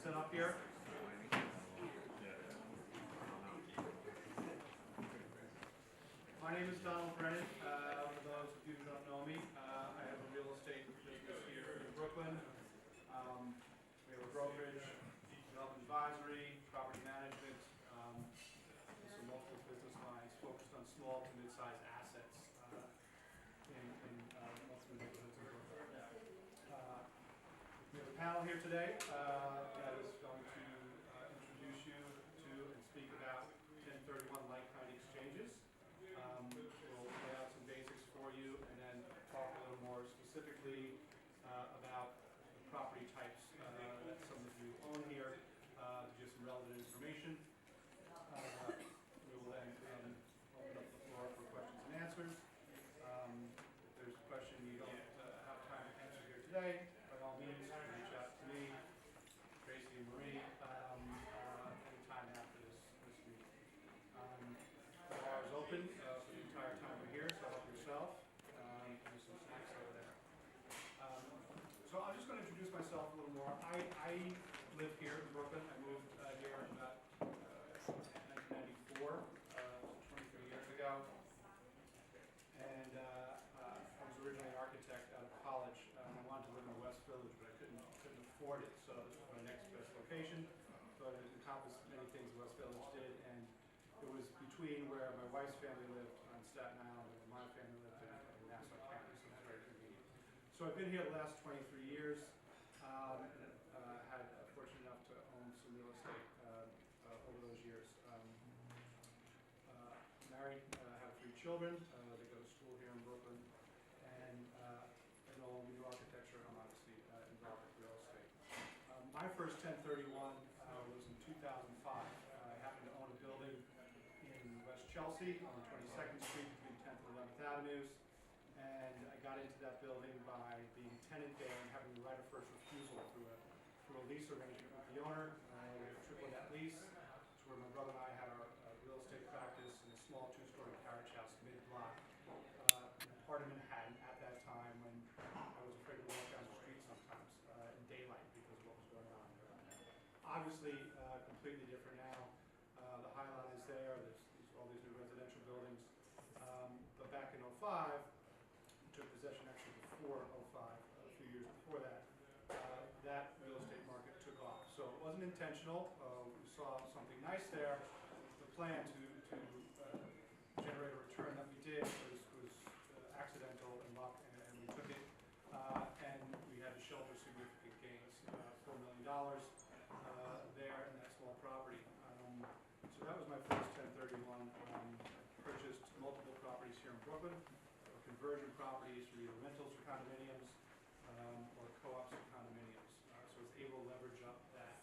sit up here. My name is Donald Brennan. For those of you who don't know me, I have a real estate business here in Brooklyn. We have a brokerage, development advisory, property management, some multiple business lines focused on small to mid-sized assets in multiple neighborhoods in Brooklyn. We have a panel here today that is going to introduce you to and speak about 1031 like-kind exchanges. We'll lay out some basics for you and then talk a little more specifically about the property types that some of you own here to give some relevant information. We will then open up the floor for questions and answers. If there's a question you don't have time to answer here today, by all means, reach out to me, Tracy and Marie, anytime after this meeting. The bar is open for the entire time we're here, so help yourself. There's some snacks over there. So I'm just going to introduce myself a little more. I live here in Brooklyn. I moved here about 1994, 23 years ago. And I was originally an architect out of college. I wanted to live in the West Village, but I couldn't afford it, so this was my next best location. Thought it encompassed many things the West Village did, and it was between where my wife's family lived on Staten Island and my family lived in Nassau County, so it was very convenient. So I've been here the last 23 years. Had fortunate enough to own some real estate over those years. Married, have 3 children. They go to school here in Brooklyn, and all new architecture. I'm obviously involved with real estate. My first 1031 was in 2005. I happened to own a building in West Chelsea on 22nd Street between 10th and 11th Avenues, and I got into that building by being a tenant there and having the right of first refusal through a lease arrangement with the owner. We had a triple net lease. It's where my brother and I had our real estate practice in a small 2-story carriage house mid-block, part of Manhattan at that time when I was afraid to walk down the street sometimes in daylight because of what was going on there. Obviously, completely different now. The High Line is there. There's all these new residential buildings. But back in 2005, we took possession actually before 2005, a few years before that. That real estate market took off. So it wasn't intentional. We saw something nice there. The plan to generate a return that we did was accidental and luck, and we took it. And we had to shelter significant gains, $4 million there in that small property. So that was my first 1031. Purchased multiple properties here in Brooklyn, conversion properties for either rentals or condominiums, or co-ops or condominiums. So I was able to leverage up that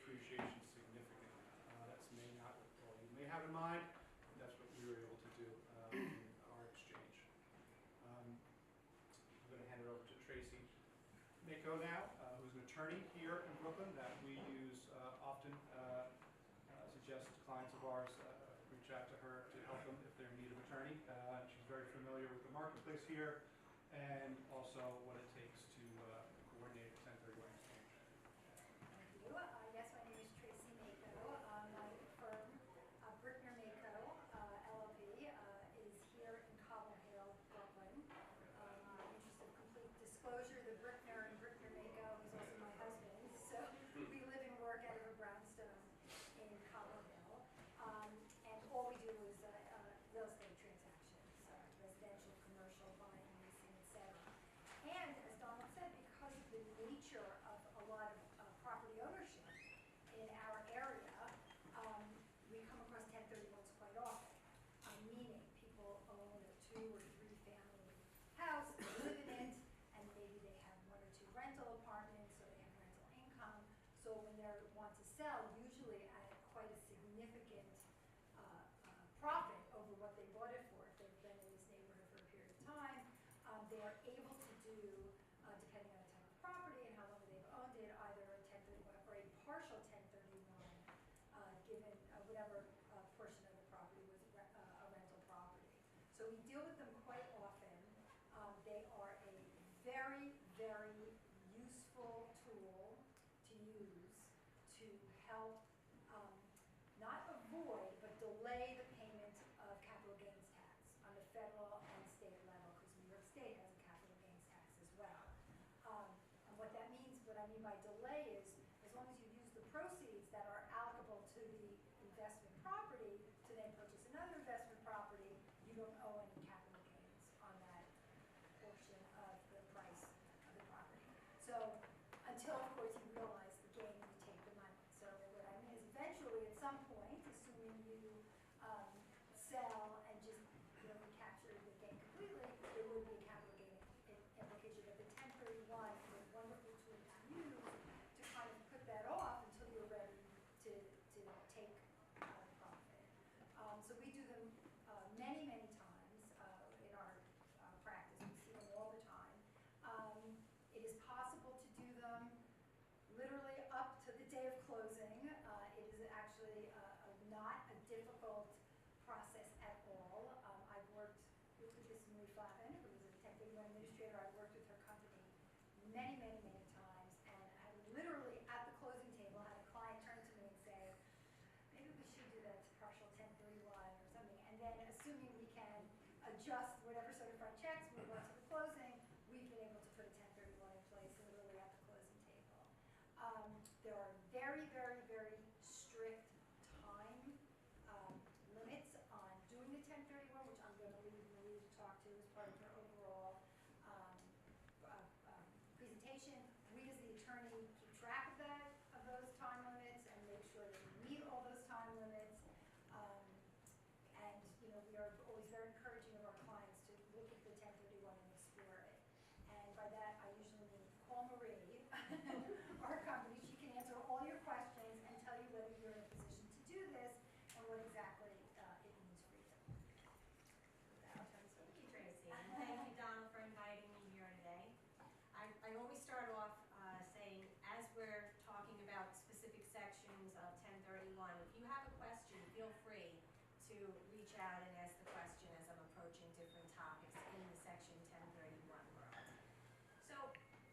appreciation significantly. That's not what you may have in mind, but that's what we were able to do in our exchange. I'm going to hand it over to Tracy Mako now, who's an attorney here in Brooklyn that we use often. Suggest clients of ours reach out to her to help them if they're in need of attorney. She's very familiar with the marketplace here and also what it takes to coordinate a 1031 exchange. Thank you. Yes, my name is Tracy Mako. My firm, Brennan Real Estate, LLP, is here in Cobble Hill, Brooklyn. In the interest of complete disclosure, the Brennan Mako is also my husband, so we live and work out of a brownstone in Cobble Hill, and all we do is real estate transactions, residential, commercial, buying, leasing, etc. to help not avoid, but delay the payment of capital gains tax on the federal and state level, because New York State has a capital gains tax as well. And what that means, what I mean by delay is, as long as you use the proceeds that are allocable to the investment property to then purchase another investment property, you don't owe any capital gains on that portion of the price of the property. So until, of course, you realize the gain, you take the money. So what I mean is eventually, at some point, assuming you sell and just recapture the gain completely, there would be a capital gain implication. But the 1031 is a wonderful tool to use to kind of put that off until you're ready to take profit. So we do them many, many times in our practice. We see them all the time. It is possible to do them literally up to the day of closing. It is actually not a difficult process at all. I've worked with Ms. Flavin, who is a 1031 administrator. I've worked with her company many, many, many times, and I literally at the closing table had a client turn to me and say, maybe we should do that partial 1031 or something, and then assuming we can adjust whatever certified checks we want to the closing, we've been able to put a 1031 in place literally at the closing table. There are very, very, very strict time limits on doing the 1031, which I'm going to leave Marie to talk to as part of her overall presentation. We, as the attorney, keep track of that, of those time limits, and make sure that we meet all those time limits. And we are always very encouraging of our clients to look at the 1031 and explore it. And by that, I usually mean call Marie, our company. She can answer all your questions and tell you whether you're in a position to do this and what exactly it means for you. I'll turn this over to Thank you, Tracy, and thank you, Donald, for inviting me here today. I always start off saying, as we're talking about specific sections of 1031, if you have a question, feel free to reach out and ask the question as I'm approaching different topics in the section 1031 world. So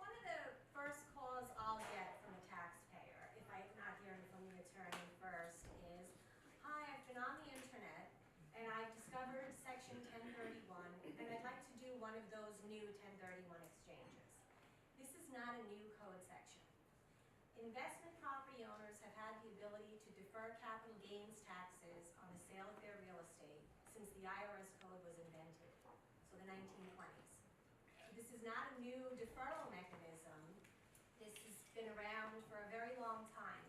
one of the first calls I'll get from a taxpayer, if I'm not hearing from the attorney first, is, hi, I've been on the internet and I've discovered section 1031 and I'd like to do one of those new 1031 exchanges. This is not a new code section. Investment property owners have had the ability to defer capital gains taxes on the sale of their real estate since the IRS code was invented, so the 1920s. This is not a new deferral mechanism. This has been around for a very long time.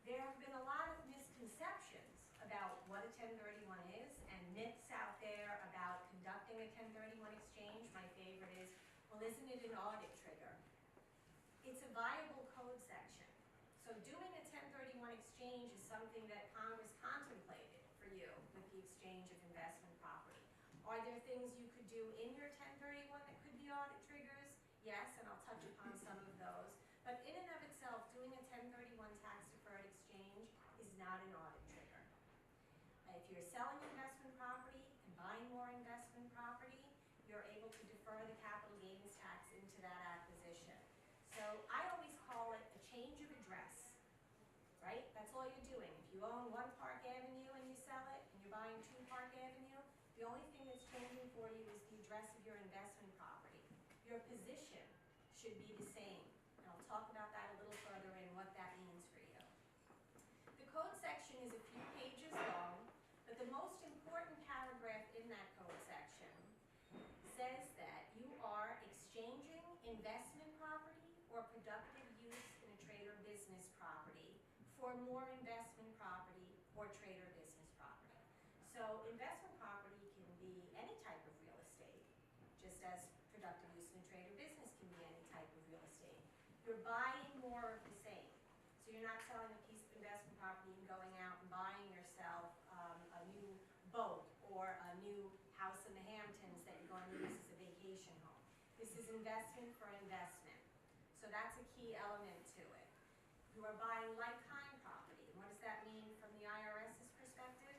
There have been a lot of misconceptions about what a 1031 is and myths out there about conducting a 1031 exchange. My favorite is, well, isn't it an audit trigger? It's a viable code section. So doing a 1031 exchange is something that Congress contemplated for you with the exchange of investment property. Are there things you could do in your 1031 that could be audit triggers? Yes, and I'll touch upon some of those. But in and of itself, doing a 1031 tax-deferred exchange is not an audit trigger. If you're selling investment property and buying more investment property, you're able to defer the capital gains tax into that acquisition. So I always call it a change of address, right? That's all you're doing. If you own 1 Park Avenue and you sell it, and you're buying 2 Park Avenue, the only thing that's changing for you is the address of your investment property. Your position should be the same. And I'll talk about that a little further in what that means for you. The code section is a few pages long, but the most important paragraph in that code section says that you are exchanging investment property or productive use in a trade or business property for more investment property or trade or business property. So investment property can be any type of real estate, just as productive use in a trade or business can be any type of real estate. You're buying more of the same. So you're not selling a piece of investment property and going out and buying yourself a new boat or a new house in the Hamptons that you're going to use as a vacation home. This is investment for investment. So that's a key element to it. You are buying like-kind property. And what does that mean from the IRS's perspective?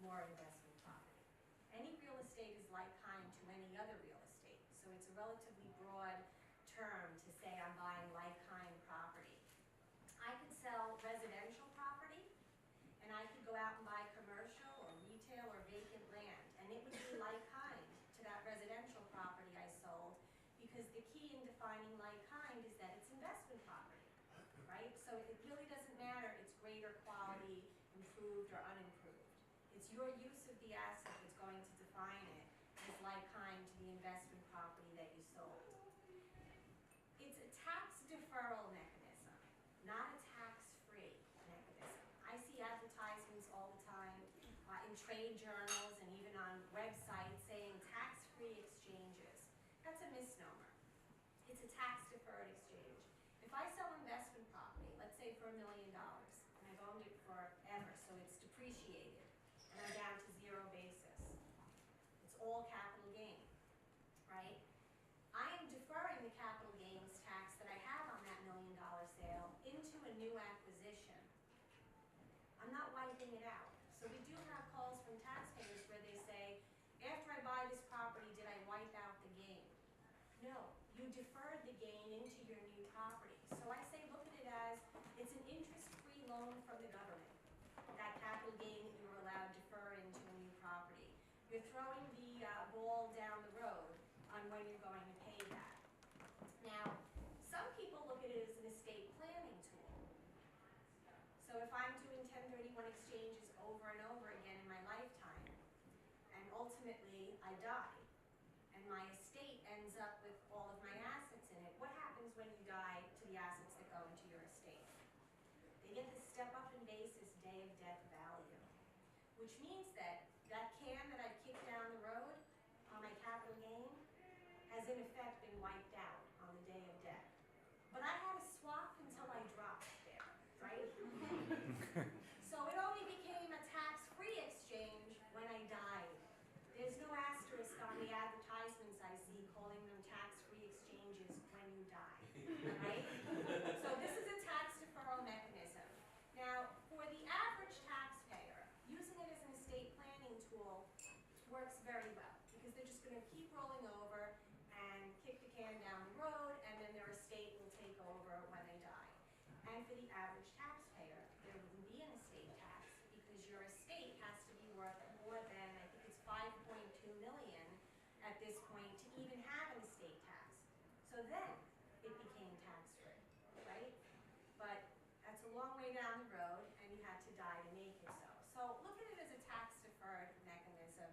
More investment property. Any real estate is like-kind to any other real estate. So it's a relatively broad term to say I'm buying like-kind property. I can sell residential So it really doesn't matter, it's greater quality, improved or unimproved. It's your use of the asset that's going to define it as like-kind to the investment property that you sold. It's a tax deferral mechanism, not a tax-free mechanism. I see advertisements all the time in trade journals and even on websites saying tax-free exchanges. That's a misnomer. It's a tax-deferred exchange. If I sell investment property, let's say for $1 million, and I've owned it forever, so it's depreciated, and I'm down to zero basis. It's all capital gain, right? I am deferring the capital gains tax that I have on that $1 million sale into a new acquisition. I'm not wiping it out. So we do have calls from taxpayers where they say, after I buy this property, did I wipe out the gain? No, you deferred the gain into your new property. So I say look at it as it's an interest-free loan from the government. That capital gain that you were allowed to defer into a new property. You're throwing the ball down the road on when you're going to pay that. Now, some people look at it as an estate planning tool. So if I'm doing 1031 exchanges over and over again in my lifetime, and ultimately I die, and my estate ends up with all of my assets in it, what happens when you die to the assets that go into your estate? They get the step up in basis day of death value, which means that that can that I kicked down the road on my capital gain has in effect been wiped out on the day of death. But I had a swap until I dropped there, right? So it only became a tax-free exchange when I died. There's no asterisk on the advertisements I see calling them tax-free exchanges when you die, right? So this is a tax deferral mechanism. Now, for the average taxpayer, using it as an estate planning tool works very well because they're just going to keep rolling over and kick the can down the road, and then their estate will take over when they die. And for the average taxpayer, there wouldn't be an estate tax because your estate has to be worth more than, I think it's 5.2 million at this point to even have an estate tax. So then it became tax-free, right? But that's a long way down the road, and you had to die to make it so. So look at it as a tax-deferred mechanism,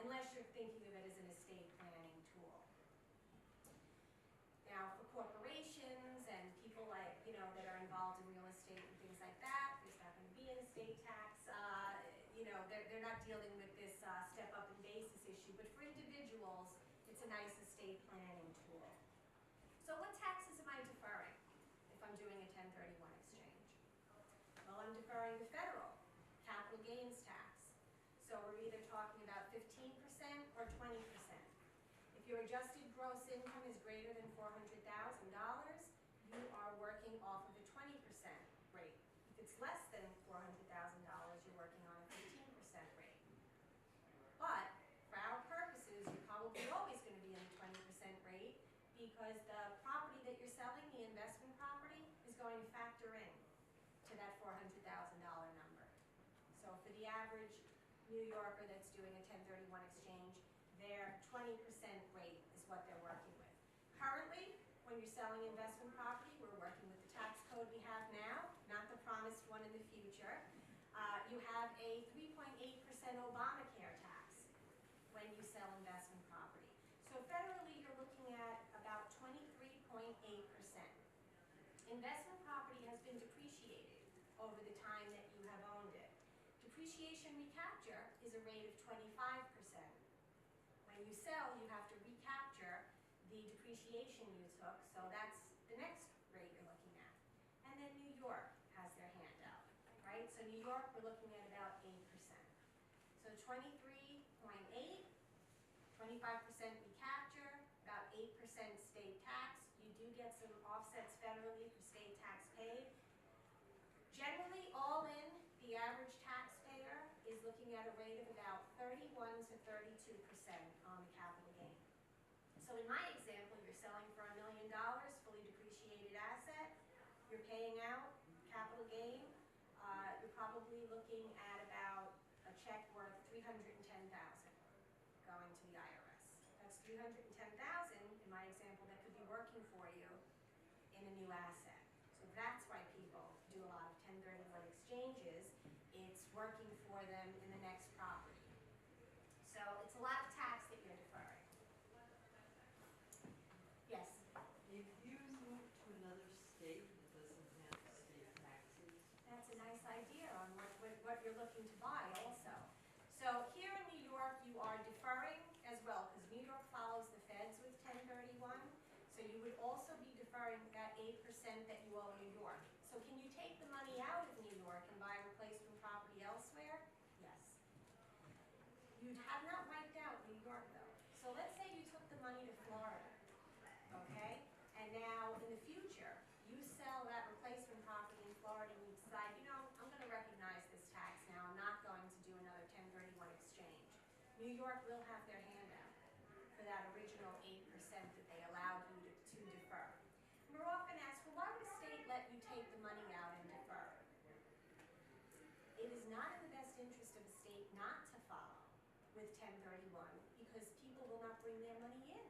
unless you're thinking of it as an estate planning tool. Now, for corporations and people like, that are involved in real estate and things like that, there's not going to be an estate tax. They're not dealing with this step up in basis issue. But for individuals, it's a nice estate planning tool. So what taxes am I deferring if I'm doing a 1031 exchange? Well, I'm deferring the federal capital gains tax. So we're either talking about 15% or 20%. If your adjusted gross income is greater than $400,000, you are working off of a 20% rate. If it's less than $400,000, you're working on a 15% rate. But for our purposes, you're probably always going to be in the 20% rate because the property that you're selling, the investment property, is going to factor in to that $400,000 number. So for the average New Yorker that's doing a 1031 exchange, their 20% rate is what they're working with. Currently, when you're selling investment property, we're working with the tax code we have now, not the promised one in the future. You have a 3.8% Obamacare tax when you sell investment property. So federally, you're looking at about 23.8%. Investment property has been depreciated over the time that you have owned it. Depreciation recapture is a rate of 25%. When you sell, you have to recapture the depreciation you took, so that's the next rate you're looking at. And then New York has their hand out, right? So New York, we're looking at about 8%. So 23.8, 25% recapture, about 8% state tax. You do get some offsets federally for state tax paid. Generally, all in, the average taxpayer is looking at a rate of about 31 to 32% on the capital gain. So in my example, you're selling for $1 million, fully depreciated asset. You're paying out capital gain. You're probably looking at about a check worth $310,000 going to the IRS. That's $310,000 in my example that could be working for you in a new asset. So that's why people working for them in the next property. So it's a lot of tax that you're deferring. Yes? If you move to another state that doesn't have state taxes, That's a nice idea on what you're looking to buy also. So here in New York, you are deferring as well, because New York follows the feds with 1031. So you would also be deferring that 8% that you owe New York. So can you take the money out of New York and buy replacement property elsewhere? Yes. You have not wiped out New York though. So let's say you took the money to Florida, okay? And now in the future, you sell that replacement property in Florida and you decide, you know, I'm gonna recognize this tax now, I'm not going to do another 1031 exchange. New York will have their hand out for that original 8% that they allowed you to defer. And we're often asked, well, why would a state let you take the money out and defer? It is not in the best interest of a state not to follow with 1031 because people will not bring their money in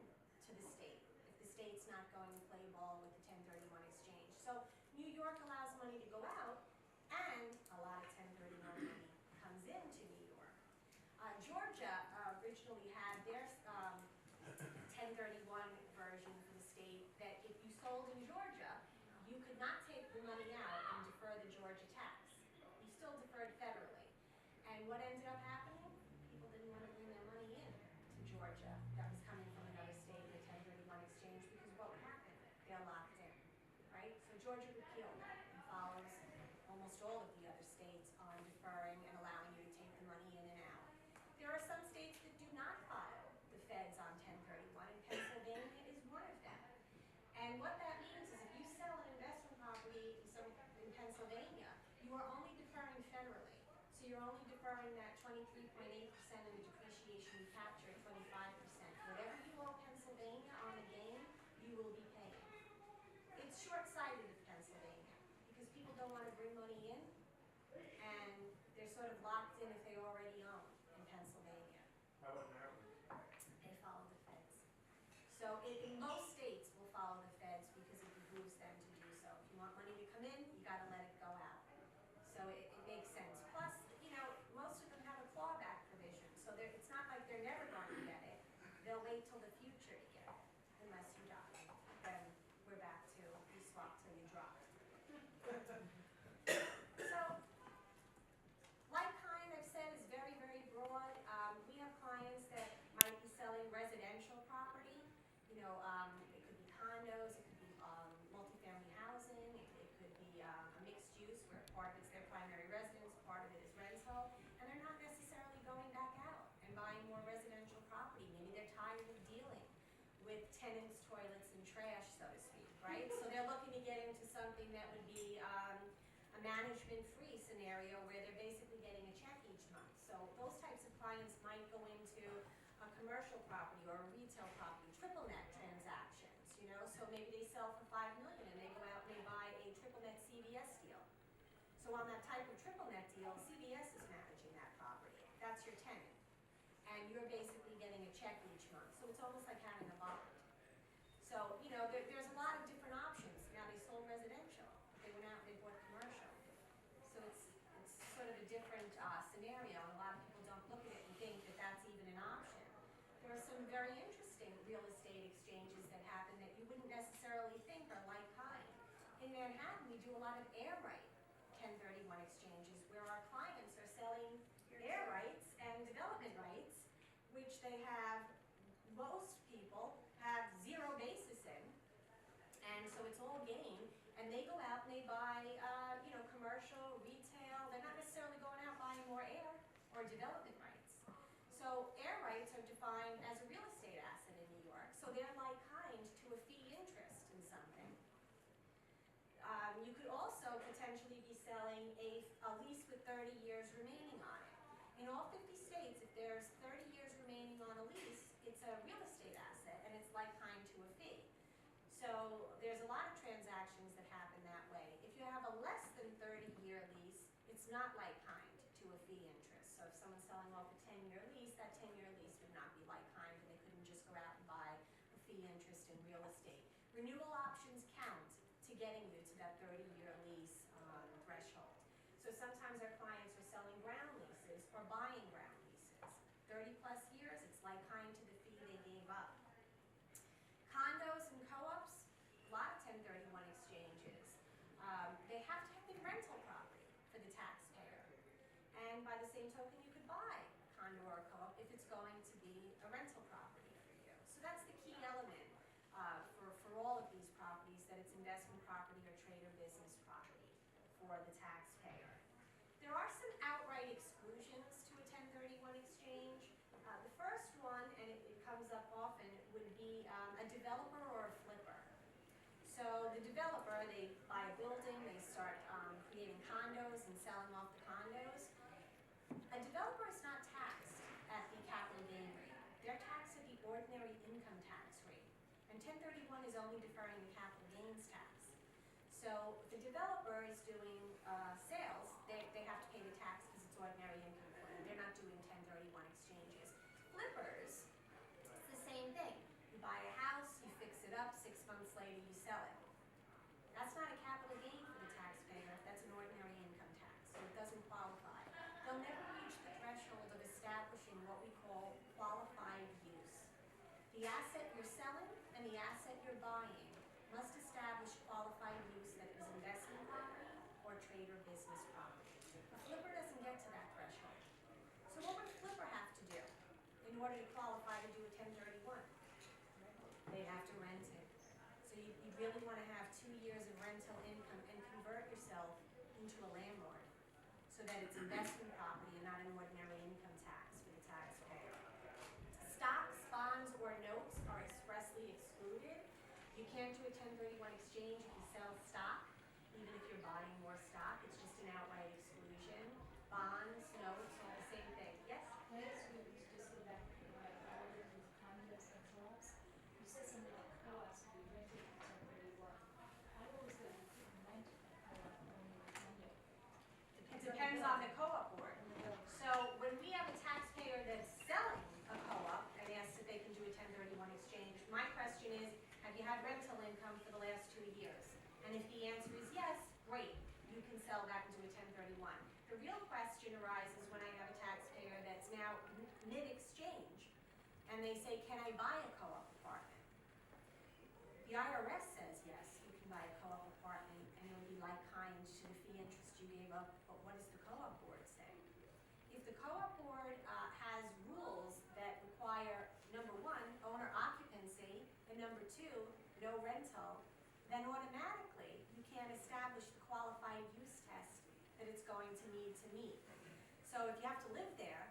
to the state if the state's not going to play ball with the 1031 exchange. So New York allows money to go out and a lot of 1031 money comes into New York. Georgia originally had their 1031 version for the state that if you sold in Georgia, you could not take the money out and defer the Georgia tax. You still deferred federally. And what ended up happening? People didn't want to bring their money in to Georgia that was coming from another state in a 1031 exchange because what would happen? They're locked in, right? So Georgia repealed that and follows almost all of the other states on deferring and allowing you to take the money in and out. There are some states that do not follow the feds on 1031, and Pennsylvania is one of them. And what that means is if you sell an investment property in Pennsylvania, you are only deferring federally. So you're only deferring that 23.8% of the depreciation you capture at 25%. Whatever you owe Pennsylvania on the gain, you will be paying. It's short-sighted of Pennsylvania because people don't want to bring money in and they're sort of locked in if they already own in Pennsylvania. How about Maryland? They follow the feds. So in most states will follow the feds because it behooves them to do so. If you want money to come in, you got to let it go out. So it makes sense. Plus, you know, most of them have a clawback provision, so it's not like they're never going to get it. They'll wait till the future to get it, unless you die. Then we're back to you swap till you drop. So, like kind, I've said, is very, very broad. We have clients that might be selling residential property. You know, it could be condos, it could be multifamily housing, it could be a mixed use where part of it's their primary residence, part of it is rental, and they're not necessarily going back out and buying more residential property. Maybe they're tired of dealing with tenants, toilets, and trash, so to speak, right? So they're looking to get into something that would be a management-free scenario where they're basically getting a check each month. So those types of clients might go into a commercial property or a retail property, triple net transactions, you know? So maybe they sell for $5 million and they go out and they buy a triple net CVS deal. So on that type of triple net deal, CVS is managing that property. That's your tenant. And you're basically getting a check each month. So it's almost like having a bond. So, you know, there's a lot of different options. Now they sold residential. They went out and they bought commercial. So it's sort of a different scenario, and a lot of people don't look at it and think that that's even an option. There are some very interesting real estate exchanges that happen that you wouldn't necessarily think are like kind. In Manhattan, we do a lot of air right 1031 exchanges where our clients are selling air rights and development rights, which they have, most people have zero basis in, and so it's all gain, and they go out and they buy, you know, commercial, retail. They're not necessarily going out buying more air or development rights. So air rights are defined as a real estate asset in New York, so they're like kind to a fee interest in something. You could also potentially be selling a lease with 30 years remaining on it. In all 50 states, if there's 30 years remaining on a lease, it's a real estate asset and it's like kind to a fee. So there's a lot of transactions that happen that way. If you have a less than 30-year lease, it's not like kind to a fee interest. So if someone's selling off a 10-year lease, that 10-year lease would not be like kind, and they couldn't just go out and buy a fee interest in real estate. Renewal options count to getting you to that 30-year lease threshold. So sometimes our clients are selling ground And by the same token, you could buy a condo or a co-op if it's going to be a rental property for you. So that's the key element for all of these properties, that it's investment property or trade or business property for the taxpayer. There are some outright exclusions to a 1031 exchange. The first one, and it comes up often, would be a developer or a flipper. So the developer, they buy a building, they start creating condos and selling off the condos. A developer is not taxed at the capital gain rate. They're taxed at the ordinary income tax rate. And 1031 is only deferring the capital gains tax. So if the developer is doing sales, they have to pay the tax because it's ordinary income for them. They're not doing 1031 exchanges. Flippers, it's the same thing. You buy a house, you fix it up, 6 months later you sell it. That's not a capital gain for the taxpayer, that's an ordinary income tax, so it doesn't qualify. They'll never reach the threshold of establishing what we call qualified use. The asset you're selling and the asset you're buying must establish qualified use that is investment property or trade or business property. A flipper doesn't get to that threshold. So what would a flipper have to do in order to qualify to do a 1031? They'd have to rent it. So you really want to have 2 years of rental income and convert yourself into a landlord so that it's investment property and not an ordinary income tax for the taxpayer. Stocks, bonds, or notes are expressly excluded. You can't do a 1031 exchange if you sell stock, even if you're buying more stock. It's just an outright exclusion. Bonds, notes, all the same thing. Yes? Can I ask you just go back to all of these condos and co-ops? You said something about co-ops would be rented for 1031. I always thought you couldn't rent a co-op, only a condo. It depends on the co-op board. So when we have a taxpayer that's selling a co-op and asks if they can do a 1031 exchange, my question is, have you had rental income for the last 2 years? And if the answer is yes, great, you can sell that and do a 1031. The real question arises when I have a taxpayer that's now mid-exchange and they say, can I buy a co-op apartment? The IRS says yes, you can buy a co-op apartment and it will be like kind to the fee interest you gave up, but what does the co-op board say? If the co-op board has rules that require, number one, owner occupancy, and number two, no rental, then automatically you can't establish the qualified use test that it's going to need to meet. So if you have to live there,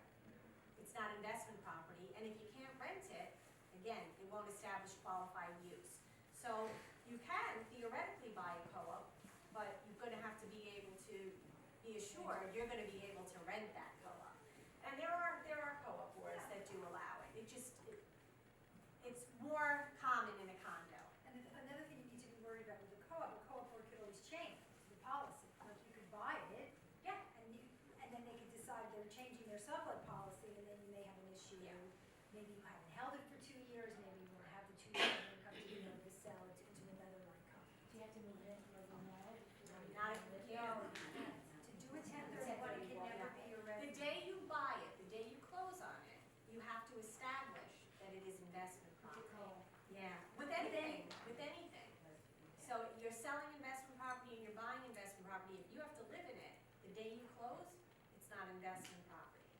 it's not investment property, and if you can't rent it, again, it won't establish qualified use. So you can theoretically buy a co-op, but you're going to have to be able to be assured you're going to be able to rent that co-op. And there are co-op boards that do allow it. It's more common in a condo. And another thing you need to be worried about with a co-op board could always change the policy. Like you could buy it, Yeah. and then they could decide they're changing their sublet policy, and then you may have an issue. Yeah. Maybe you haven't held it for 2 years, maybe you won't have the 2 years of income to be able to sell it to another income. Do you have to move in for the now? Not if you No, can't. to do a 1031, it can never be your The residence. day you buy it, the day you close on it, you have to establish that it is investment property. Yeah, with anything. So you're selling investment property and you're buying investment property. If you have to live in it, the day you close, it's not investment property.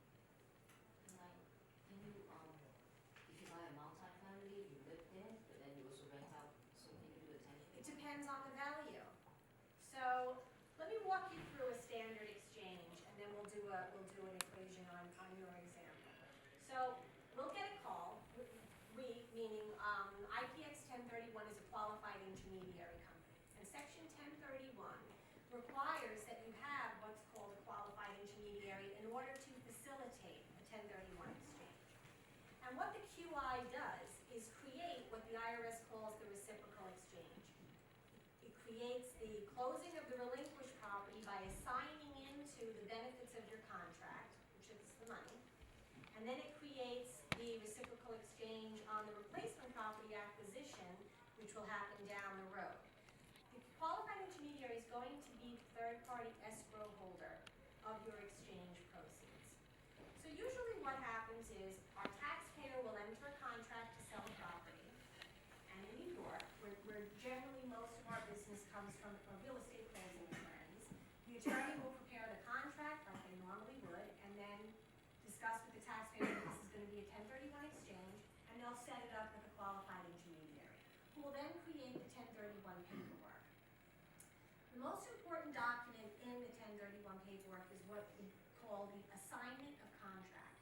Like, can you, if you buy a multi-family, you live there, but then you also rent out, so can you do a 10? It depends on the value. So let me walk you through a standard exchange, and then we'll do an equation on your example. So we'll get a call. We, meaning IPX 1031 is a qualified intermediary company, and Section 1031 requires that you have what's called a qualified intermediary in order to facilitate a 1031 exchange. And what the QI does is create what the IRS calls the reciprocal exchange. It creates the closing of the relinquished property by assigning into the benefits of your contract, which is the money, and then it creates the reciprocal exchange on the replacement property acquisition, which will happen down the road. The qualified intermediary is going to be the third-party escrow holder of your exchange proceeds. So usually what happens is our taxpayer will enter a contract to sell a property, and in New York, where generally most of our business comes from real estate closing attorneys, the attorney will prepare the contract like they normally would, discuss with the taxpayer that this is gonna be a 1031 exchange, and they'll set it up with a qualified intermediary, who will then create the 1031 paperwork. The most important document in the 1031 paperwork is what we call the assignment of contract.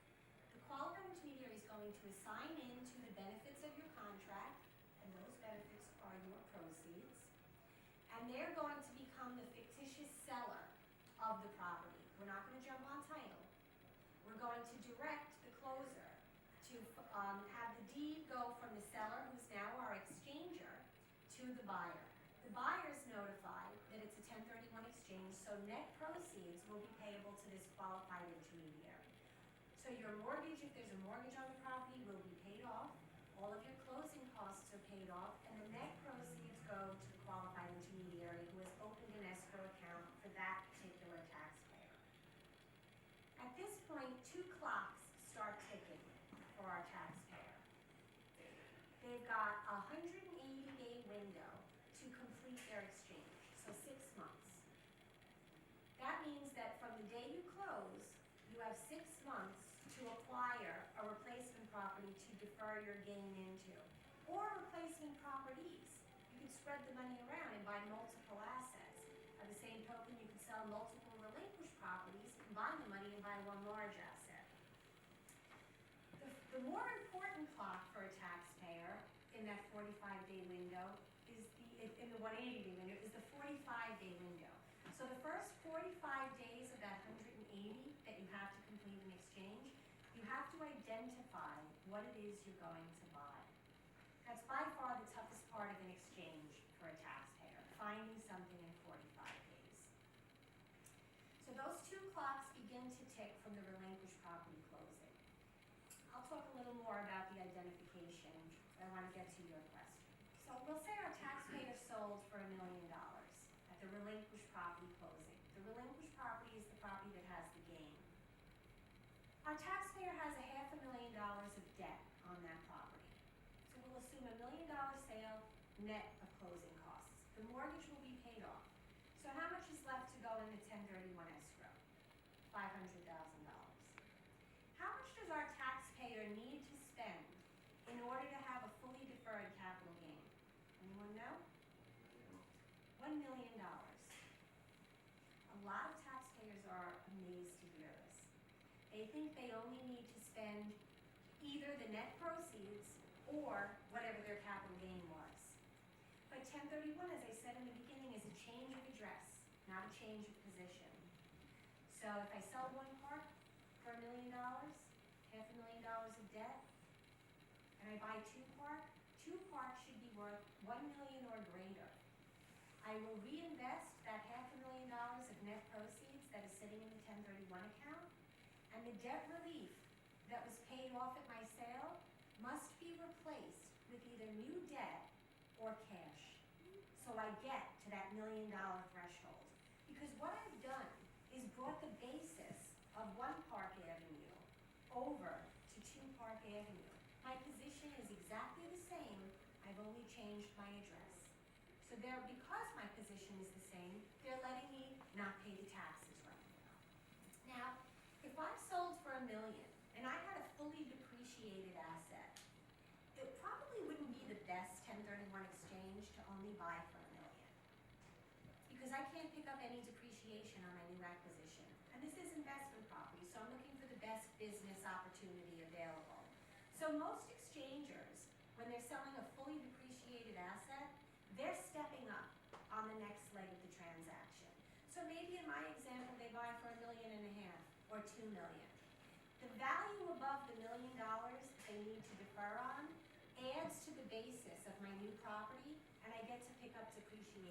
The qualified intermediary is going to assign into the benefits of your contract, and those benefits are your proceeds, and they're going to become the fictitious seller of the property. We're not gonna jump on title. We're going to direct the closer to have the deed go from the seller, who's now our exchanger, to the buyer. The buyer is notified that it's a 1031 exchange, so net proceeds will be payable to this qualified intermediary. So your mortgage, if there's a mortgage on the property, will be paid off. All of your closing costs are paid off, and the net proceeds go to the qualified intermediary who has opened an escrow account for that particular taxpayer. At this point, 2 clocks start ticking for our taxpayer. They've got a 180-day window to complete their exchange, so 6 months. That means that from the day you close, you have 6 months to acquire a replacement property to defer your gain into, or replacement properties. You could spread the money around and buy multiple assets. By the same token, you could sell multiple relinquished properties, combine the money, and buy one large asset. The more important clock for a taxpayer in that 45-day window is in the 180-day window is the 45-day window. So the first 45 days of that 180 that you have to complete an exchange, you have to identify what it is you're going to buy. That's by far the toughest part of an exchange for a taxpayer, finding something in 45 days. So those 2 clocks begin to tick from the relinquished property closing. I'll talk a little more about the identification. I want to get to your question. So we'll say our taxpayer sold for $1 million at the relinquished property closing. The relinquished property is the property that has the gain. Our taxpayer has $500,000 of debt on that property. So we'll assume $1 million sale, net of closing costs. The mortgage will be paid off. So how much is left to go in the 1031 escrow? $500,000. How much does our taxpayer need to spend in order to have a fully deferred capital gain? Anyone know? $1 million. A lot of taxpayers are amazed to hear this. They think they only need to spend either the net proceeds or whatever their capital gain was. But 1031, as I said in the beginning, is a change of address, not a change of position. So if I sell one park for $1 million, $500,000 of debt, and I buy 2 parks should be worth $1 million or greater. I will reinvest that $500,000 of net proceeds that is sitting in the 1031 account, and the debt relief that was paid off at my sale must be replaced with either new debt or cash. So I get to that $1 million threshold. Because what I've done is brought the basis of 1 Park Avenue over to 2 Park Avenue. My position is exactly the same, I've only changed my address. So because my position is the same, they're letting me not pay the taxes right now. Now, if I sold for $1 million and I had a fully depreciated asset, it probably wouldn't be the best 1031 exchange to only buy for $1 million. Because I can't pick up any depreciation on my new acquisition. And this is investment property, so I'm looking for the best business opportunity available. So most exchangers, when they're selling a fully depreciated asset, they're stepping up on the next leg of the transaction. So maybe in my example, they buy for $1.5 million or $2 million. The value above the $1 million they need to defer on adds to the basis of my new property, and I get to pick up depreciation